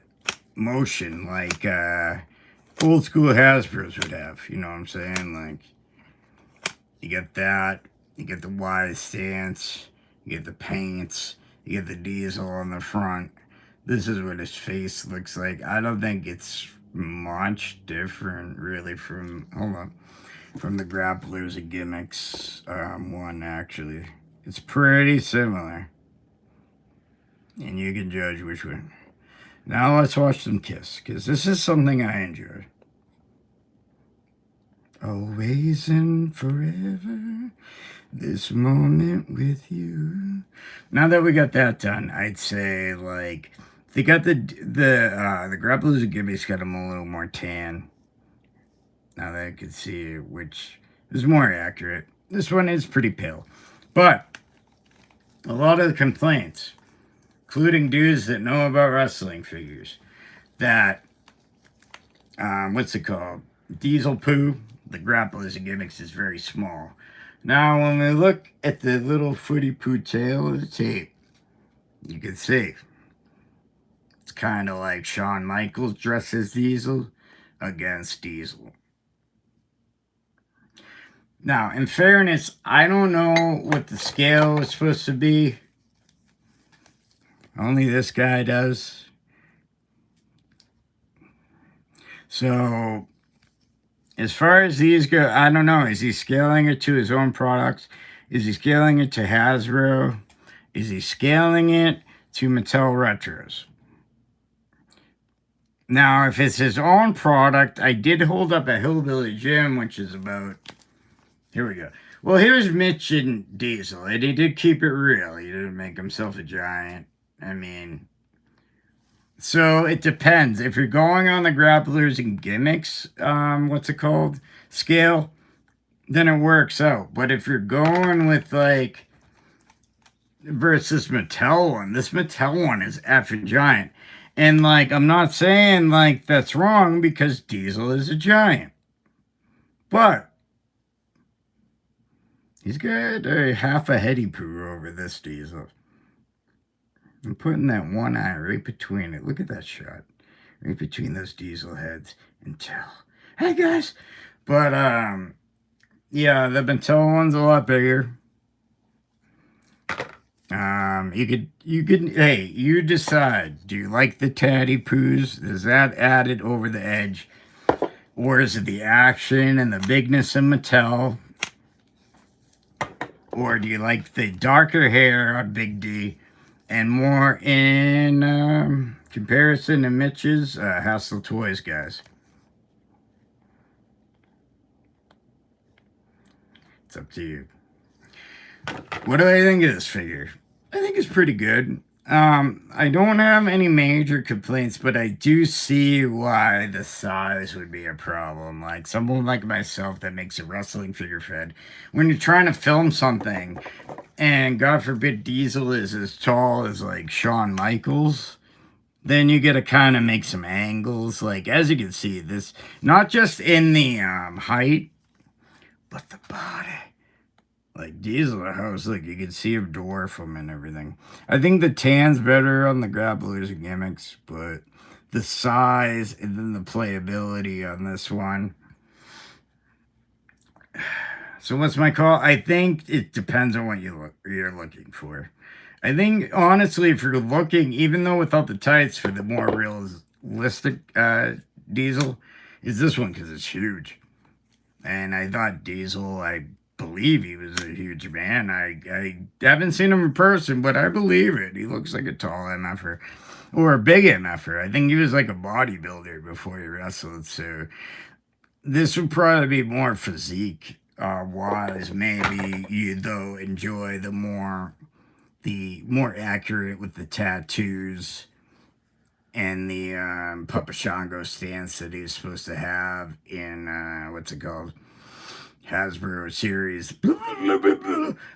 motion like old school Hasbro's would have. You know what I'm saying? Like, you get that. You get the wide stance. You get the paints. You get the diesel on the front. This is what his face looks like. I don't think it's much different, really, from the Grapplers and Gimmicks one, actually. It's pretty similar. And you can judge which one. Now let's watch them kiss, because this is something I enjoy. Always and forever, this moment with you. Now that we got that done, I'd say, like, they got the Grapplers and Gimmicks got them a little more tan. Now that I can see which is more accurate. This one is pretty pale. But a lot of the complaints including dudes that know about wrestling figures, that, what's it called? Diesel poo, the Grapplers and Gimmicks is very small. Now, when we look at the little footy poo tail of the tape, you can see it's kind of like Shawn Michaels dressed as Diesel against Diesel. Now, in fairness, I don't know what the scale is supposed to be. Only this guy does. So, as far as these go, I don't know. Is he scaling it to his own products? Is he scaling it to Hasbro? Is he scaling it to Mattel Retros? Now, if it's his own product, I did hold up a Hillbilly Jim, which is about... Here we go. Well, here's Mitch and Diesel, and he did keep it real. He didn't make himself a giant. I mean... So, it depends. If you're going on the Grapplers and Gimmicks, what's it called? Scale, then it works out. But if you're going with, like... versus Mattel one, this Mattel one is effing giant. And, like, I'm not saying, like, that's wrong because Diesel is a giant. But he's got a half a heady poo over this Diesel. I'm putting that one eye right between it. Look at that shot. Right between those Diesel heads. And tell, hey, guys. But, yeah, the Mattel one's a lot bigger. You could, hey, you decide. Do you like the tatty poos? Is that added over the edge? Or is it the action and the bigness of Mattel? Or do you like the darker hair on Big D and more in comparison to Mitch's Hasttel Toys, guys? It's up to you. What do I think of this figure? I think it's pretty good. I don't have any major complaints, but I do see why the size would be a problem. Like someone like myself that makes a wrestling figure fed, when you're trying to film something, and God forbid Diesel is as tall as like Shawn Michaels, then you gotta kind of make some angles. Like as you can see, this not just in the height, but the body. Like Diesel house, look, you can see him dwarf him and everything. I think the tan's better on the Grapplers and Gimmicks, but the size and then the playability on this one. So what's my call? I think it depends on what you're looking for. I think, honestly, if you're looking, even though without the tights, for the more realistic Diesel, is this one because it's huge. And I thought Diesel, I believe he was a huge man. I haven't seen him in person, but I believe it. He looks like a tall MFer or a big MFer. I think he was like a bodybuilder before he wrestled. So this would probably be more physique wise. Maybe you though enjoy the more accurate with the tattoos and the Papa Shango stance that he's supposed to have in what's it called? Hasbro series,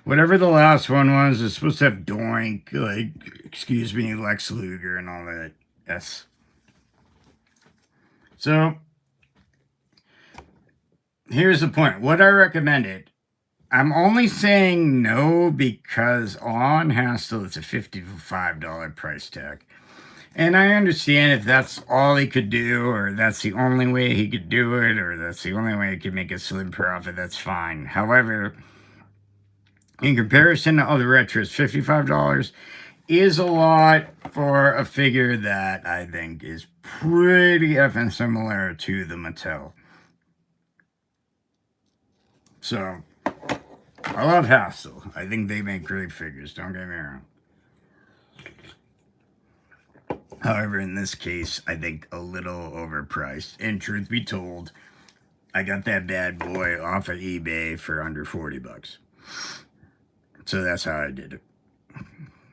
whatever the last one was, it's supposed to have Doink, like, excuse me, Lex Luger and all that. Yes. So, here's the point. What I recommended, I'm only saying no because on Hasttel it's a $55 price tag. And I understand if that's all he could do, or that's the only way he could do it, or that's the only way he could make a slim profit, that's fine. However, in comparison to other retros, $55 is a lot for a figure that I think is pretty effing similar to the Mattel. So, I love Hasttel. I think they make great figures, don't get me wrong. However, in this case, I think a little overpriced. And truth be told, I got that bad boy off of eBay for under 40 bucks. So that's how I did it.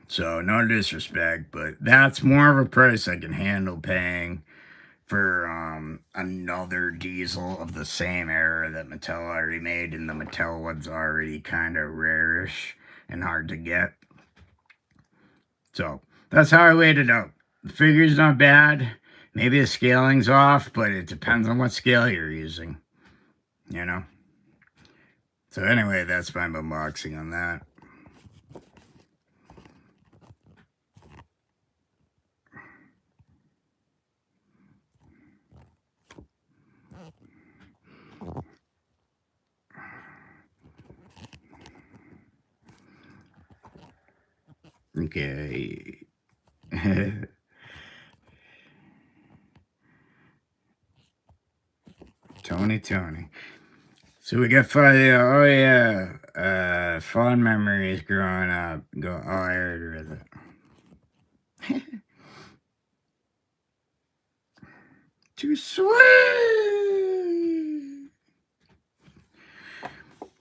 So no disrespect, but that's more of a price I can handle paying for another Diesel of the same era that Mattel already made. And the Mattel one's already kind of rarish and hard to get. So That's how I weighed it out. The figure's not bad. Maybe the scaling's off, but it depends on what scale you're using. You know? So anyway, that's my unboxing on that. Okay. Tony. So we got fond memories growing up. I heard of it. Too sweet.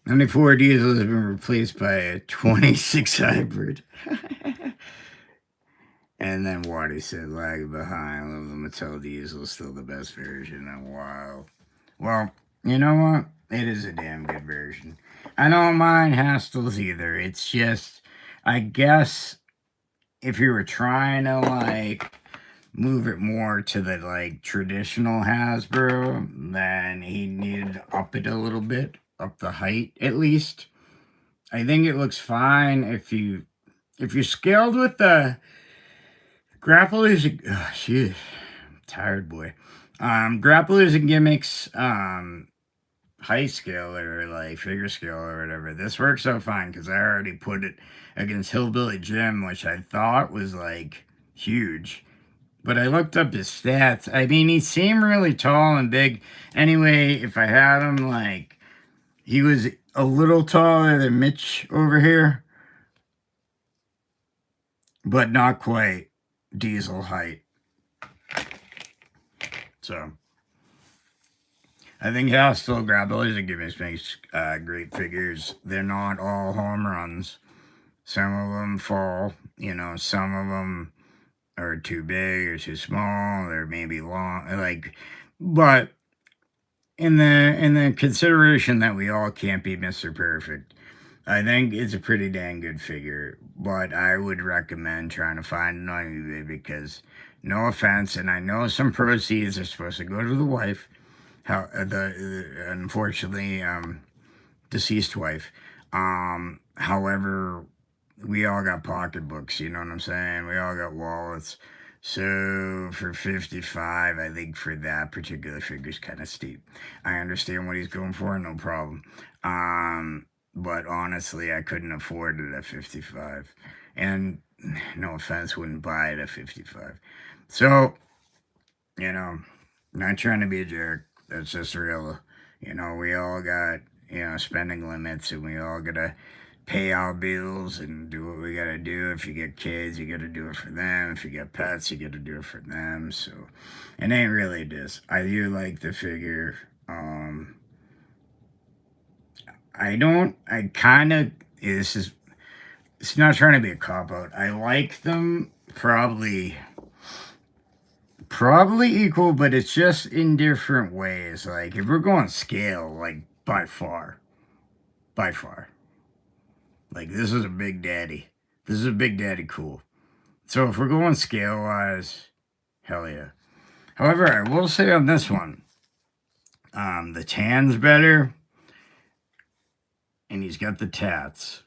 94 diesel has been replaced by a 26 hybrid. And then Waddy said, lag behind. Love the Mattel diesel, still the best version. Oh, wow. Well, you know what? It is a damn good version. I don't mind Hastel's either. It's just, I guess, if you were trying to, like, move it more to the, like, traditional Hasbro, then he needed to up it a little bit. Up the height, at least. I think it looks fine if you scaled with the Grapplers. Oh, shit. Tired boy. Grapplers and Gimmicks, high scale or like figure scale or whatever. This works out fine because I already put it against Hillbilly Jim, which I thought was like huge. But I looked up his stats. I mean, he seemed really tall and big. Anyway, if I had him, like, he was a little taller than Mitch over here, but not quite Diesel height. So, I think Hasttel, Grapplers, and Gimmicks makes great figures. They're not all home runs. Some of them fall. You know, some of them are too big or too small. They're maybe long. Like, but in the consideration that we all can't be Mr. Perfect, I think it's a pretty dang good figure. But I would recommend trying to find it on eBay because, no offense, and I know some proceeds are supposed to go to the wife. How unfortunately deceased wife. However, we all got pocketbooks, you know what I'm saying? We all got wallets. So for 55, I think for that particular figure is kind of steep. I understand what he's going for, no problem. But honestly, I couldn't afford it at 55. And no offense, wouldn't buy it at 55. So, you know, not trying to be a jerk. That's just real. You know, we all got, you know, spending limits and we all gotta pay our bills and do what we gotta do. If you get kids, you gotta do it for them. If you get pets, you gotta do it for them. So it ain't really this. I do like the figure. It's not trying to be a cop out. I like them probably equal, but it's just in different ways. Like if we're going scale, like by far. Like this is a Big Daddy. This is a Big Daddy cool. So if we're going scale wise, hell yeah. However, I will say on this one, the tan's better, and he's got the tats.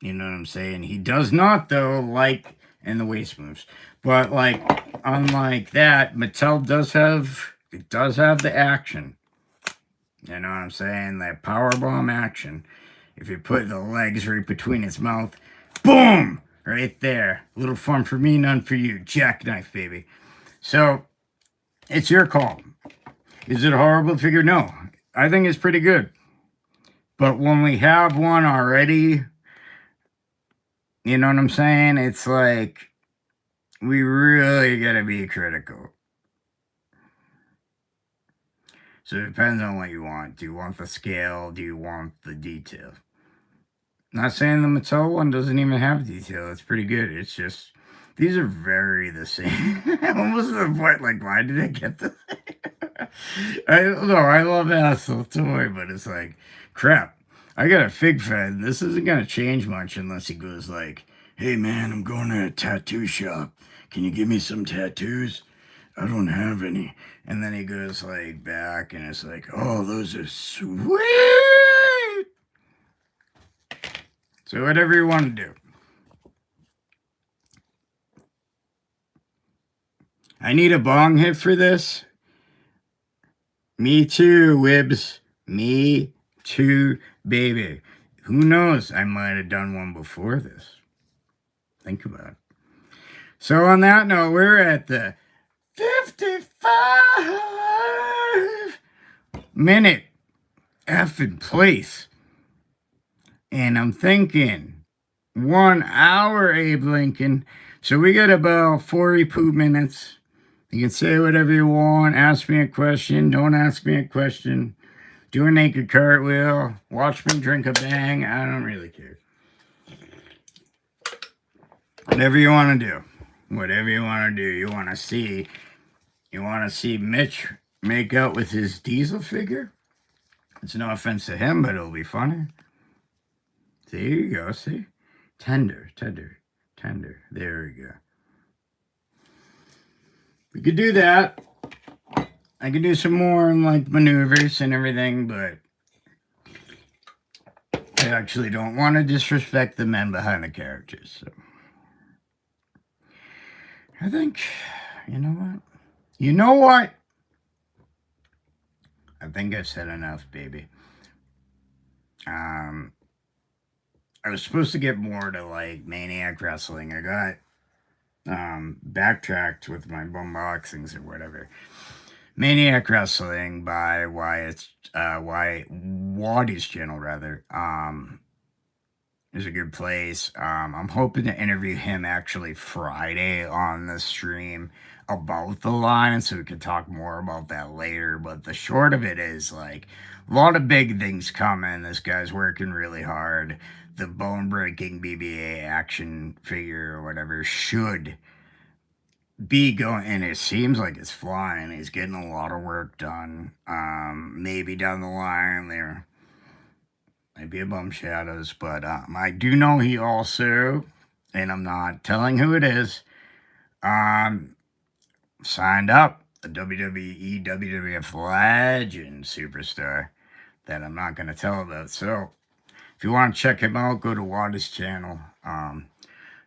You know what I'm saying? He does not though, like, and the waist moves. But like, unlike that, Mattel does have the action. You know what I'm saying? That powerbomb action. If you put the legs right between his mouth, boom! Right there. Little fun for me, none for you. Jackknife, baby. So, it's your call. Is it a horrible figure? No. I think it's pretty good. But when we have one already, you know what I'm saying? It's like, we really gotta be critical. So it depends on what you want. Do you want the scale? Do you want the detail? Not saying the Mattel one doesn't even have detail. It's pretty good. It's just, these are very the same. Almost to the point, like, why did I get this? I don't know. I love Hasttel toy, but it's like, crap. I got a fig fed. This isn't going to change much unless he goes, like, Hey man, I'm going to a tattoo shop. Can you give me some tattoos? I don't have any. And then he goes like back and it's like, oh, those are sweet. So whatever you want to do. I need a bong hit for this. Me too, Wibs. Me too, baby. Who knows? I might have done one before this. Think about it. So on that note, we're at the 55-minute effing place. And I'm thinking 1 hour, Abe Lincoln. So we got about 42 minutes. You can say whatever you want. Ask me a question. Don't ask me a question. Do a naked cartwheel. Watch me drink a bang. I don't really care. Whatever you want to do. Whatever you want to do. You want to see Mitch make out with his Diesel figure? It's no offense to him, but it'll be funny. There you go. See? Tender. There we go. We could do that. I could do some more like maneuvers and everything, but I actually don't want to disrespect the men behind the characters. So I think, you know what? I think I've said enough, baby. I was supposed to get more to like Maniac Wrestling. I got backtracked with my Bumboxings or whatever. Maniac Wrestling by Waddy's channel rather. Is a good place. I'm hoping to interview him actually Friday on the stream about the line, so we can talk more about that later. But the short of it is like a lot of big things coming. This guy's working really hard. The bone breaking BBA action figure or whatever should be going, and it seems like it's flying. He's getting a lot of work done. Maybe down the line there might be a bum shadows, but I do know he also, and I'm not telling who it is, signed up a WWE WWF legend superstar that I'm not going to tell about. So if you want to check him out, go to Waddy's channel.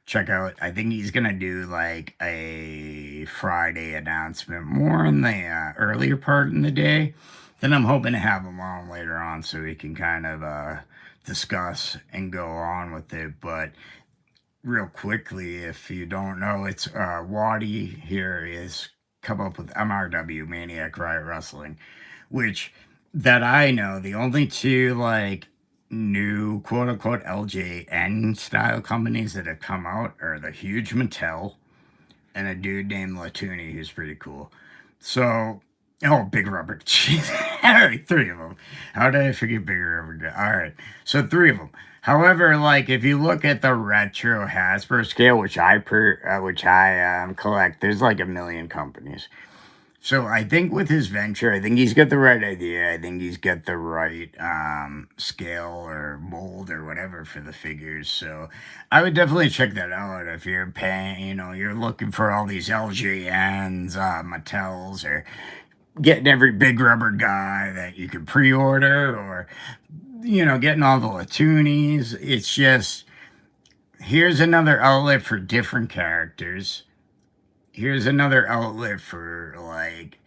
Check out, I think he's going to do like a Friday announcement more in the earlier part in the day. Then I'm hoping to have him on later on so we can kind of discuss and go on with it. But real quickly, if you don't know, it's Waddy here is come up with MRW, Maniac Riot Wrestling, which that I know, the only two like new quote-unquote LJN style companies that have come out are the huge Mattel and a dude named Latuni who's pretty cool. So, Big Rubber. Jeez. All right, 3 of them. How did I forget Big Rubber? All right, so 3 of them. However, like if you look at the retro Hasbro scale, which I collect, there's like a million companies. So I think with his venture, I think he's got the right idea. I think he's got the right scale or mold or whatever for the figures. So I would definitely check that out if you're paying, you're looking for all these LJNs, Mattels, or getting every Big Rubber guy that you could pre-order, or, getting all the Latunis. It's just, here's another outlet for different characters. Here's another outlet for like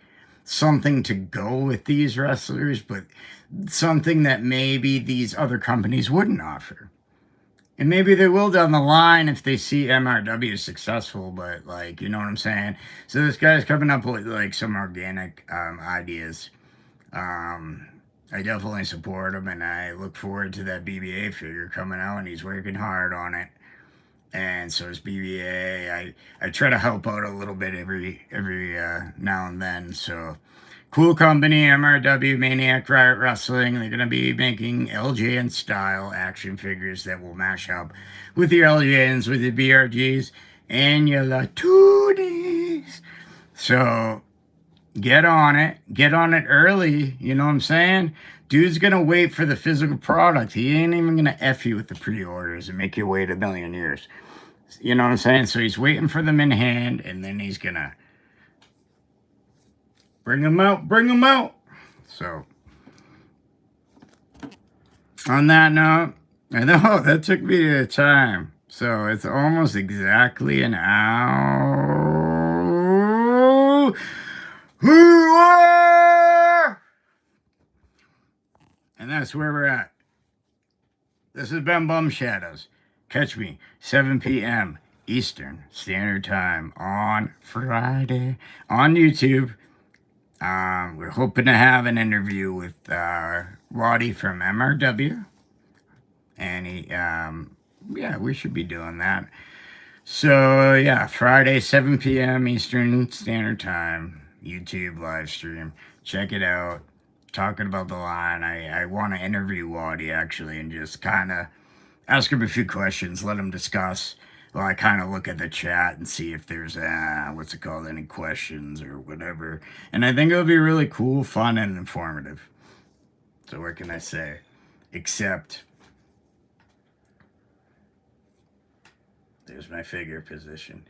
something to go with these wrestlers, but something that maybe these other companies wouldn't offer. And maybe they will down the line if they see MRW successful, but like, you know what I'm saying? So this guy's coming up with like some organic ideas. I definitely support him, and I look forward to that BBA figure coming out, and he's working hard on it. And so is BBA. I try to help out a little bit every now and then. So cool company, MRW, Maniac Riot Wrestling. They're gonna be making LJN style action figures that will mash up with your LJNs, with your BRGs, and your Latunis. So get on it early. You know what I'm saying? Dude's gonna wait for the physical product. He ain't even gonna F you with the pre-orders and make you wait a million years. You know what I'm saying? So he's waiting for them in hand, and then he's gonna bring them out, bring them out. So on that note, I know that took me a time. So it's almost exactly an hour. And that's where we're at. This has been Bum Shadows. Catch me 7 p.m. Eastern Standard Time on Friday on YouTube. We're hoping to have an interview with Roddy from MRW. And yeah, we should be doing that. So, yeah, Friday, 7 p.m. Eastern Standard Time, YouTube live stream. Check it out. Talking about the line. I want to interview Waddy, actually, and just kind of ask him a few questions, let him discuss. Well, I kind of look at the chat and see if there's, any questions or whatever. And I think it'll be really cool, fun, and informative. So what can I say? Except... there's my figure position.